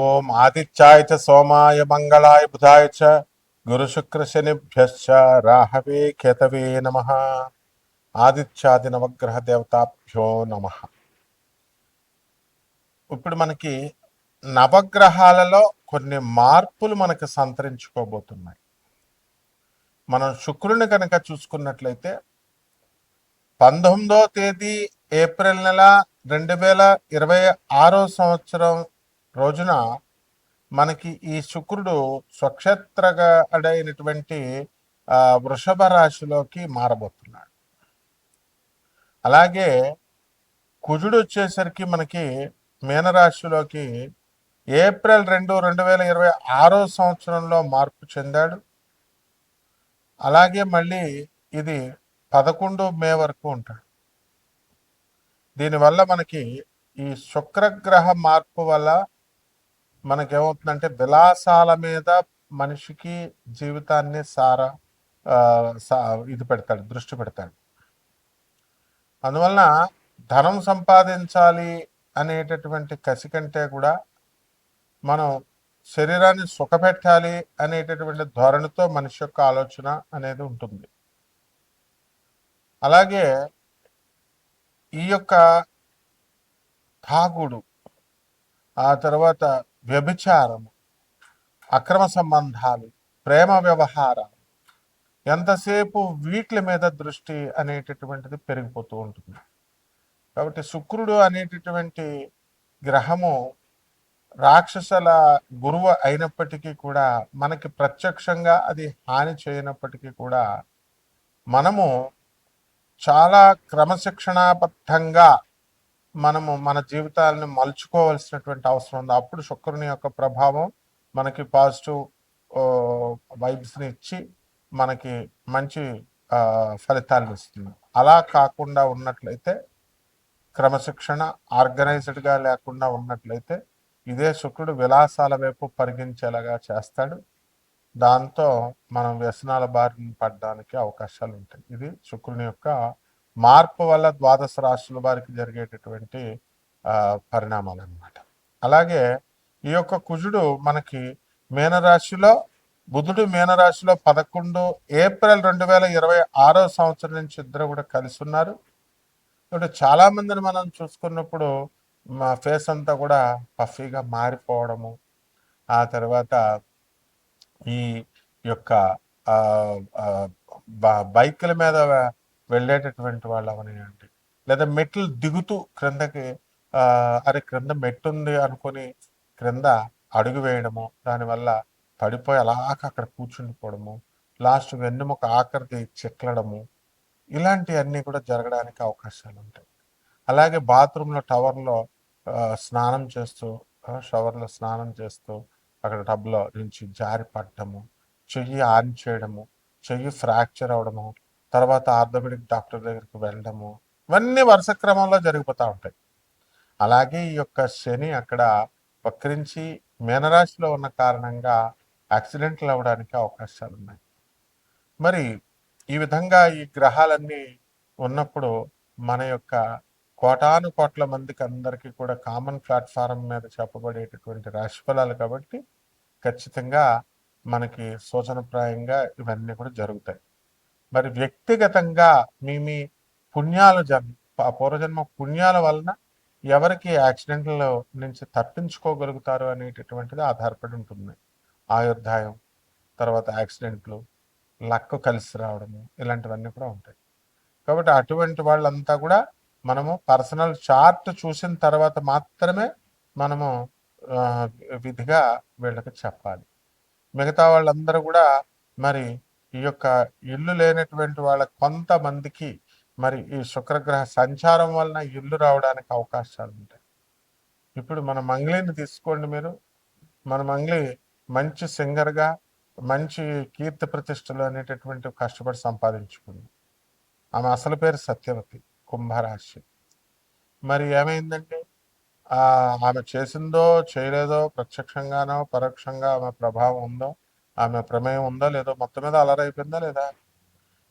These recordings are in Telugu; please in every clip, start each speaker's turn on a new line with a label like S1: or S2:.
S1: ఓం ఆదిత్యాయ చ సోమాయ మంగళాయ బుధాయ చ గురుశుక్రశనిభ్యశ్చ రాహవే కేతవే నమః. ఆదిత్యాది నవగ్రహ దేవతాభ్యో నమః. ఇప్పుడు మనకి నవగ్రహాలలో కొన్ని మార్పులు మనకు సంతరించుకోబోతున్నాయి. మనం శుక్రుని కనుక చూసుకున్నట్లయితే 19వ తేదీ ఏప్రిల్ నెల 2026 సంవత్సరం రోజున మనకి ఈ శుక్రుడు స్వక్షేత్రగడైనటువంటి వృషభ రాశిలోకి మారబోతున్నాడు. అలాగే కుజుడు వచ్చేసరికి మనకి మీనరాశిలోకి ఏప్రిల్ 2, 2026 సంవత్సరంలో మార్పు చెందాడు. అలాగే మళ్ళీ ఇది 11 మే వరకు ఉంటాడు. దీనివల్ల మనకి ఈ శుక్రగ్రహ మార్పు వల్ల మనకేమవుతుందంటే విలాసాల మీద మనిషికి జీవితాన్ని పెడతాడు, దృష్టి పెడతాడు. అందువలన ధనం సంపాదించాలి అనేటటువంటి కసి కంటే కూడా మనం శరీరాన్ని సుఖపెట్టాలి అనేటటువంటి ధోరణితో మనిషి యొక్క ఆలోచన అనేది ఉంటుంది. అలాగే ఈ యొక్క తాగుడు, ఆ తర్వాత వ్యభిచారము, అక్రమ సంబంధాలు, ప్రేమ వ్యవహారాలు, ఎంతసేపు వీటి మీద దృష్టి అనేటటువంటిది పెరిగిపోతూ ఉంటుంది. కాబట్టి శుక్రుడు అనేటటువంటి గ్రహము రాక్షసుల గురువు అయినప్పటికీ కూడా మనకి ప్రత్యక్షంగా అది హాని చేయనప్పటికీ కూడా మనము చాలా క్రమశిక్షణాబద్ధంగా మనము మన జీవితాలను మలుచుకోవాల్సినటువంటి అవసరం ఉంది. అప్పుడు శుక్రుని యొక్క ప్రభావం మనకి పాజిటివ్ వైబ్స్ని ఇచ్చి మనకి మంచి ఫలితాలను ఇస్తుంది. అలా కాకుండా ఉన్నట్లయితే, క్రమశిక్షణ ఆర్గనైజ్డ్గా లేకుండా ఉన్నట్లయితే ఇదే శుక్రుడు విలాసాల వైపు పరిగించేలాగా చేస్తాడు. దాంతో మనం వ్యసనాల బారిన పడడానికి అవకాశాలు ఉంటాయి. ఇది శుక్రుని యొక్క మార్పు వల్ల ద్వాదశ రాశుల వారికి జరిగేటటువంటి పరిణామాలు అన్నమాట. అలాగే ఈ యొక్క కుజుడు మనకి మీనరాశిలో, బుధుడు మీనరాశిలో 11 ఏప్రిల్ 2026 సంవత్సరం నుంచి ఇద్దరు కూడా కలిసి ఉన్నారు. ఇప్పుడు చాలా మందిని మనం చూసుకున్నప్పుడు మా ఫేస్ అంతా కూడా పఫీగా మారిపోవడము, ఆ తర్వాత ఈ యొక్క బైకుల మీద వెళ్ళేటటువంటి వాళ్ళు అవనివ్వండి, లేదా మెట్లు దిగుతూ క్రిందకి అరే క్రింద మెట్టు ఉంది అనుకొని క్రింద అడుగు వేయడము, దానివల్ల పడిపోయి అలాగ అక్కడ కూర్చుండిపోవడము, లాస్ట్ వెన్నెముక ఆఖరిది చిట్లడము, ఇలాంటివన్నీ కూడా జరగడానికి అవకాశాలు ఉంటాయి. అలాగే బాత్రూంలో టవర్లో స్నానం చేస్తూ, షవర్లో స్నానం చేస్తూ అక్కడ టబ్లో నుంచి జారి పడటము, చెయ్యి ఆన్ చేయడము, చెయ్యి ఫ్రాక్చర్ అవడము, తర్వాత ఆర్థోపెడిక్ డాక్టర్ దగ్గరికి వెళ్ళడము, ఇవన్నీ వరుస క్రమంలో జరిగిపోతూ ఉంటాయి. అలాగే ఈ యొక్క శని అక్కడ వక్రించి మీనరాశిలో ఉన్న కారణంగా యాక్సిడెంట్లు అవ్వడానికి అవకాశాలు ఉన్నాయి. మరి ఈ విధంగా ఈ గ్రహాలన్నీ ఉన్నప్పుడు మన యొక్క కోటాను కోట్ల మందికి అందరికీ కూడా కామన్ ప్లాట్ఫారం మీద చెప్పబడేటటువంటి రాశిఫలాలు కాబట్టి ఖచ్చితంగా మనకి సూచనప్రాయంగా ఇవన్నీ కూడా జరుగుతాయి. మరి వ్యక్తిగతంగా మీ పుణ్యాలు పూర్వజన్మ పుణ్యాల వలన ఎవరికి యాక్సిడెంట్ల నుంచి తప్పించుకోగలుగుతారు అనేటటువంటిది ఆధారపడి ఉంటుంది. ఆయుర్దాయం, తర్వాత యాక్సిడెంట్లు, లక్ కలిసి రావడము, ఇలాంటివన్నీ కూడా ఉంటాయి. కాబట్టి అటువంటి వాళ్ళంతా కూడా మనము పర్సనల్ చార్ట్ చూసిన తర్వాత మాత్రమే మనము విధిగా వీళ్ళకి చెప్పాలి. మిగతా వాళ్ళందరూ కూడా మరి ఈ యొక్క ఇల్లు లేనటువంటి వాళ్ళ కొంతమందికి మరి ఈ శుక్రగ్రహ సంచారం వలన ఇల్లు రావడానికి అవకాశాలు ఉంటాయి. ఇప్పుడు మన మంగ్లీని తీసుకోండి మీరు. మన మంగ్లీ మంచి సింగర్గా, మంచి కీర్తి ప్రతిష్టలు అనేటటువంటి కష్టపడి సంపాదించుకుంది. ఆమె అసలు పేరు సత్యవతి, కుంభరాశి. మరి ఏమైందంటే ఆమె చేసిందో చేయలేదో, ప్రత్యక్షంగానో పరోక్షంగా ఆమె ప్రభావం ఉందో, ఆమె ప్రమేయం ఉందో లేదో, మొత్తం మీద అలరైపోయిందా లేదా?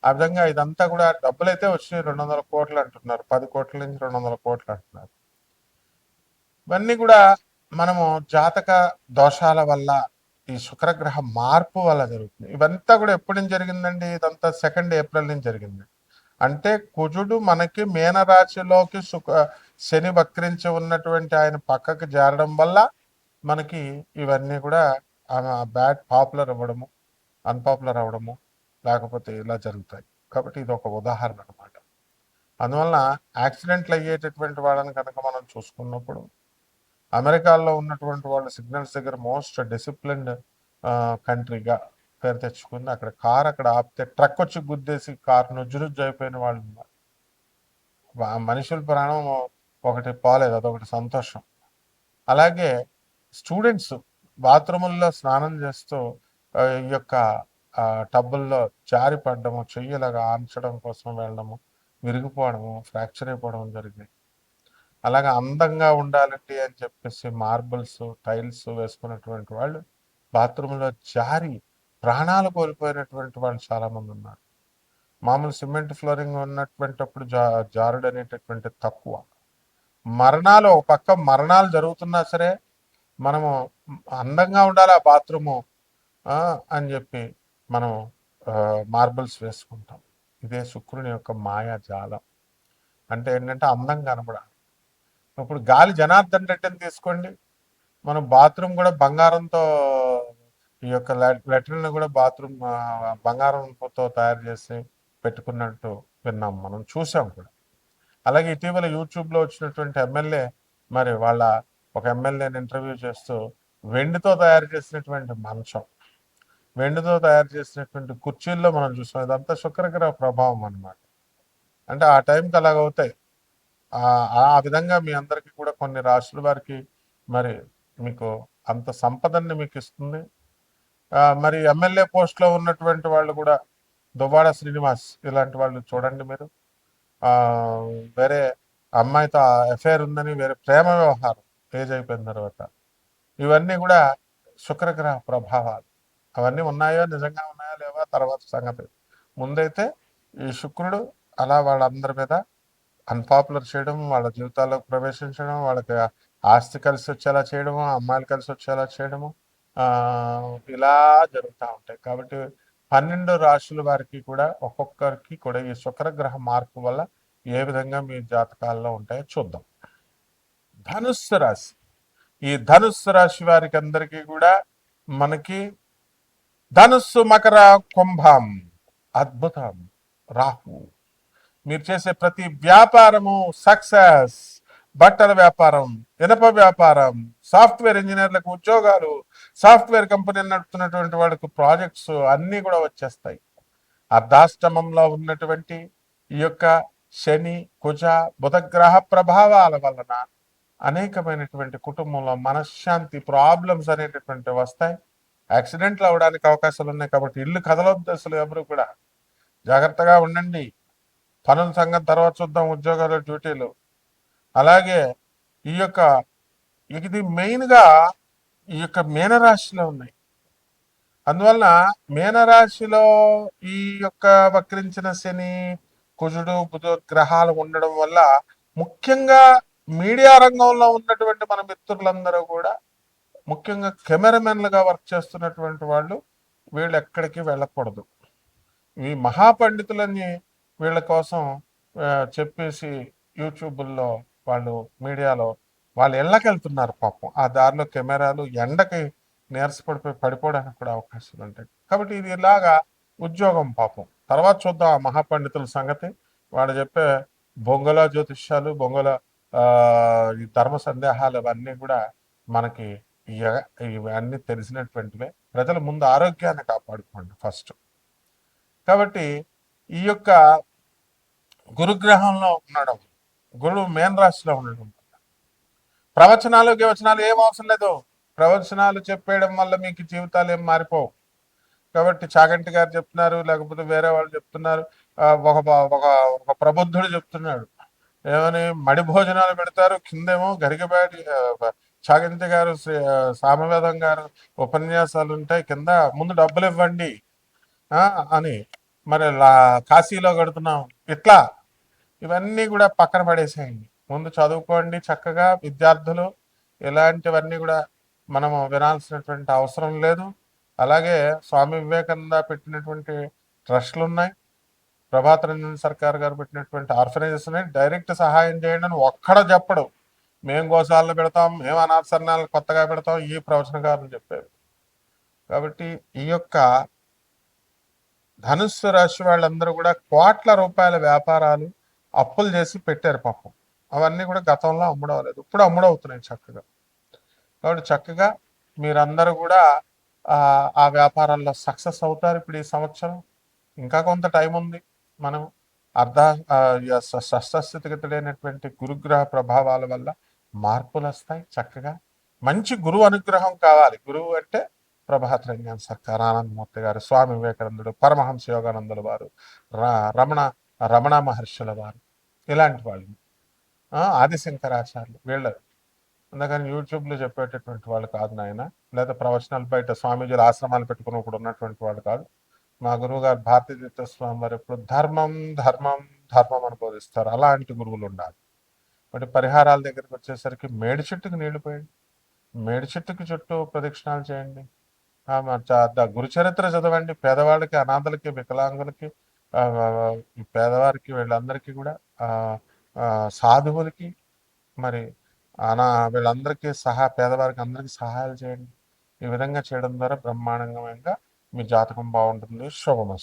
S1: ఆ విధంగా ఇదంతా కూడా డబ్బులైతే వచ్చినాయి, 200 కోట్లు అంటున్నారు, 10 కోట్ల నుంచి 200 కోట్లు అంటున్నారు. ఇవన్నీ కూడా మనము జాతక దోషాల వల్ల ఈ శుక్రగ్రహ మార్పు వల్ల జరుగుతుంది. ఇవంతా కూడా ఎప్పటి నుంచి జరిగిందండి? ఇదంతా 2 ఏప్రిల్ నుంచి జరిగింది. అంటే కుజుడు మనకి మీనరాశిలోకి శని వక్రించి ఉన్నటువంటి ఆయన పక్కకి చేరడం వల్ల మనకి ఇవన్నీ కూడా బ్యాడ్ పాపులర్ అవ్వడము, అన్పాపులర్ అవ్వడము, లేకపోతే ఇలా జరుగుతాయి. కాబట్టి ఇది ఒక ఉదాహరణ అనమాట. అందువలన యాక్సిడెంట్లు అయ్యేటటువంటి వాళ్ళని కనుక మనం చూసుకున్నప్పుడు అమెరికాలో ఉన్నటువంటి వాళ్ళు సిగ్నల్స్ దగ్గర మోస్ట్ డిసిప్లిన్డ్ కంట్రీగా పేరు తెచ్చుకుంది. అక్కడ కార్ అక్కడ ఆపితే ట్రక్ వచ్చి గుద్దేసి కారు నుజ్జునుజ్జు అయిపోయిన వాళ్ళు ఉన్నారు. మనుషుల ప్రాణం ఒకటి పోలేదు, అదొకటి సంతోషం. అలాగే స్టూడెంట్స్ బాత్రూముల్లో స్నానం చేస్తూ ఈ యొక్క టబ్బుల్లో జారి పడ్డము, చెయ్యలాగా ఆంచడం కోసం వెళ్ళడము, విరిగిపోవడము, ఫ్రాక్చర్ అయిపోవడం జరిగింది. అలాగే అందంగా ఉండాలంటే అని చెప్పేసి మార్బుల్స్, టైల్స్ వేసుకున్నటువంటి వాళ్ళు బాత్రూంలో జారి ప్రాణాలు కోల్పోయినటువంటి వాళ్ళు చాలామంది ఉన్నారు. మామూలు సిమెంట్ ఫ్లోరింగ్ ఉన్నటువంటిప్పుడు జారుడు అనేటటువంటి తక్కువ. మరణాలు ఒక పక్క మరణాలు జరుగుతున్నా సరే మనము అందంగా ఉండాలి ఆ బాత్రూము అని చెప్పి మనం మార్బుల్స్ వేసుకుంటాం. ఇదే శుక్రుని యొక్క మాయాజాలం. అంటే ఏంటంటే అందం కనబడాలి. ఇప్పుడు గాలి జనార్దన్ రెడ్డిని తీసుకోండి, మనం బాత్రూమ్ కూడా బంగారంతో, ఈ యొక్క లెటర్ని కూడా బాత్రూమ్ బంగారంతో తయారు చేసి పెట్టుకున్నట్టు విన్నాం, మనం చూసాం కూడా. అలాగే ఇటీవల యూట్యూబ్లో వచ్చినటువంటి ఎమ్మెల్యే, మరి వాళ్ళ ఒక ఎమ్మెల్యేని ఇంటర్వ్యూ చేస్తూ వెండితో తయారు చేసినటువంటి మంచం, వెండితో తయారు చేసినటువంటి కుర్చీల్లో మనం చూసాం. ఇదంతా శుక్రగ్రహ ప్రభావం అనమాట. అంటే ఆ టైంకి అలాగవుతాయి. ఆ విధంగా మీ అందరికీ కూడా కొన్ని రాశుల వారికి మరి మీకు అంత సంపదన్ని మీకు ఇస్తుంది. మరి ఎమ్మెల్యే పోస్ట్లో ఉన్నటువంటి వాళ్ళు కూడా దువ్వాడ శ్రీనివాస్ ఇలాంటి వాళ్ళు చూడండి మీరు, వేరే అమ్మాయితో ఎఫైర్ ఉందని వేరే ప్రేమ వ్యవహారం ఏజ్ అయిపోయిన తర్వాత, ఇవన్నీ కూడా శుక్రగ్రహ ప్రభావాలు. అవన్నీ ఉన్నాయో, నిజంగా ఉన్నాయో లేవో తర్వాత సంగతి. ముందైతే ఈ శుక్రుడు అలా వాళ్ళందరి మీద అన్పాపులర్ చేయడం, వాళ్ళ జీవితాల్లోకి ప్రవేశించడం, వాళ్ళకి ఆస్తి కలిసి వచ్చేలా చేయడము, అమ్మాయిలు కలిసి వచ్చేలా చేయడము, ఇలా జరుగుతూ ఉంటాయి. కాబట్టి 12 రాశుల వారికి కూడా ఒక్కొక్కరికి కూడా ఈ శుక్రగ్రహ మార్పు వల్ల ఏ విధంగా మీ జాతకాల్లో ఉంటాయో చూద్దాం. ధనుస్సు రాశి. ఈ ధనుస్సు రాశి వారికి అందరికీ కూడా మనకి ధనుస్సు, మకర, కుంభం అద్భుతం. రాహు. మీరు చేసే ప్రతి వ్యాపారము సక్సెస్. బట్టల వ్యాపారం, ఇనప వ్యాపారం, సాఫ్ట్వేర్ ఇంజనీర్లకు ఉద్యోగాలు, సాఫ్ట్వేర్ కంపెనీ నడుపుతున్నటువంటి వాళ్ళకు ప్రాజెక్ట్స్ అన్నీ కూడా వచ్చేస్తాయి. అర్ధాష్టమంలో ఉన్నటువంటి ఈ యొక్క శని, కుజ, బుధగ్రహ ప్రభావాల వలన అనేకమైనటువంటి కుటుంబంలో మనశ్శాంతి ప్రాబ్లమ్స్ అనేటటువంటి వస్తాయి. యాక్సిడెంట్లు అవడానికి అవకాశాలు ఉన్నాయి. కాబట్టి ఇల్లు కదలొద్దు అసలు ఎవరు కూడా. జాగ్రత్తగా ఉండండి. పనుల సంగతి తర్వాత చూద్దాం, ఉద్యోగాలు, డ్యూటీలు. అలాగే ఈ యొక్క ఇది మెయిన్గా ఈ యొక్క మీనరాశిలో ఉన్నాయి. అందువలన మీనరాశిలో ఈ యొక్క వక్రించిన శని, కుజుడు, బుధ గ్రహాలు ఉండడం వల్ల ముఖ్యంగా మీడియా రంగంలో ఉన్నటువంటి మన మిత్రులందరూ కూడా, ముఖ్యంగా కెమెరామెన్లుగా వర్క్ చేస్తున్నటువంటి వాళ్ళు, వీళ్ళు ఎక్కడికి వెళ్ళకూడదు. ఈ మహాపండితులని వీళ్ళ కోసం చెప్పేసి యూట్యూబుల్లో వాళ్ళు మీడియాలో వాళ్ళు ఇళ్ళకి వెళ్తున్నారు పాపం. ఆ దారిలో కెమెరాలు ఎండకి నీరసపడిపోయి పడిపోవడానికి కూడా అవకాశాలు ఉంటాయి. కాబట్టి ఇది ఇలాగా ఉద్యోగం పాపం. తర్వాత చూద్దాం ఆ మహాపండితుల సంగతి. వాళ్ళు చెప్పే బొంగల జ్యోతిష్యాలు, బొంగల ఈ ధర్మ సందేహాలు అవన్నీ కూడా మనకి ఇవన్నీ తెలిసినటువంటివే. ప్రజల ముందు ఆరోగ్యాన్ని కాపాడుకోండి ఫస్ట్. కాబట్టి ఈ యొక్క గురుగ్రహంలో ఉండడం, గురువు మేన్ రాశిలో ఉండడం, ప్రవచనాలు గివచనాలు ఏం అవసరం లేదు. ప్రవచనాలు చెప్పేయడం వల్ల మీకు జీవితాలు ఏం మారిపోవు. కాబట్టి చాగంటి గారు చెప్తున్నారు, లేకపోతే వేరే వాళ్ళు చెప్తున్నారు, ఒక ఒక ఒక ప్రబుద్ధుడు చెప్తున్నాడు ఏమని, మడి భోజనాలు పెడతారు, కిందేమో గరికబాటి చాగంటి గారు, సామవేదం గారు ఉపన్యాసాలు ఉంటాయి, కింద ముందు డబ్బులు ఇవ్వండి అని. మరి కాశీలో కడుతున్నాం ఇట్లా. ఇవన్నీ కూడా పక్కన పడేసేయండి. ముందు చదువుకోండి చక్కగా విద్యార్థులు. ఇలాంటివన్నీ కూడా మనము వినాల్సినటువంటి అవసరం లేదు. అలాగే స్వామి వివేకానంద పెట్టినటువంటి ట్రస్టులు ఉన్నాయి, ప్రభాత్ రంజన్ సర్కార్ గారు పెట్టినటువంటి ఆర్ఫనైజెస్ ఉన్నాయి. డైరెక్ట్ సహాయం చేయండి అని ఒక్కడ చెప్పడు. మేము గోశాలను పెడతాం, మేము అనాథసరణాలు కొత్తగా పెడతాం, ఈ ప్రవచనకారులు చెప్పేవి. కాబట్టి ఈ యొక్క ధనుస్సు రాశి వాళ్ళందరూ కూడా కోట్ల రూపాయల వ్యాపారాలు అప్పులు చేసి పెట్టారు పాపం. అవన్నీ కూడా గతంలో అమ్ముడవలేదు, ఇప్పుడు అమ్ముడవుతున్నాయి చక్కగా. కాబట్టి చక్కగా మీరందరూ కూడా ఆ వ్యాపారాల్లో సక్సెస్ అవుతారు. ఇప్పుడు ఈ సంవత్సరం ఇంకా కొంత టైం ఉంది. మనం అర్ధ షష్ఠస్థితిగతుడైనటువంటి గురుగ్రహ ప్రభావాల వల్ల మార్పులు వస్తాయి. చక్కగా మంచి గురువు అనుగ్రహం కావాలి. గురువు అంటే ప్రభాత్ రంజన్ సర్కార్, ఆనందమూర్తి గారు, స్వామి వివేకానందుడు, పరమహంస యోగానందుల వారు, రమణ రమణ మహర్షుల వారు, ఇలాంటి వాళ్ళు, ఆదిశంకరాచార్యులు, వీళ్ళ. అందుకని యూట్యూబ్లో చెప్పేటటువంటి వాళ్ళు కాదు నాయన, లేదా ప్రవచనాలు బయట స్వామీజీల ఆశ్రమాలు పెట్టుకుని కూడా ఉన్నటువంటి వాళ్ళు కాదు. మా గురువు గారు భారతీ తీర్థ స్వామి వారు ఎప్పుడు ధర్మం ధర్మం ధర్మం అని బోధిస్తారు. అలాంటి గురువులు ఉండాలి. మరి పరిహారాల దగ్గరికి వచ్చేసరికి మేడి చెట్టుకు నీళ్లు పోయండి, మేడి చెట్టుకి చుట్టూ ప్రదక్షిణాలు చేయండి, గురు చరిత్ర చదవండి. పేదవాళ్ళకి, అనాథలకి, వికలాంగులకి, పేదవారికి, వీళ్ళందరికీ కూడా సాధువులకి, మరి వీళ్ళందరికీ పేదవారికి అందరికీ సహాయాలు చేయండి. ఈ విధంగా చేయడం ద్వారా బ్రహ్మాండంగా మీ జాతకం బాగుంటుంది. శుభమస్తు.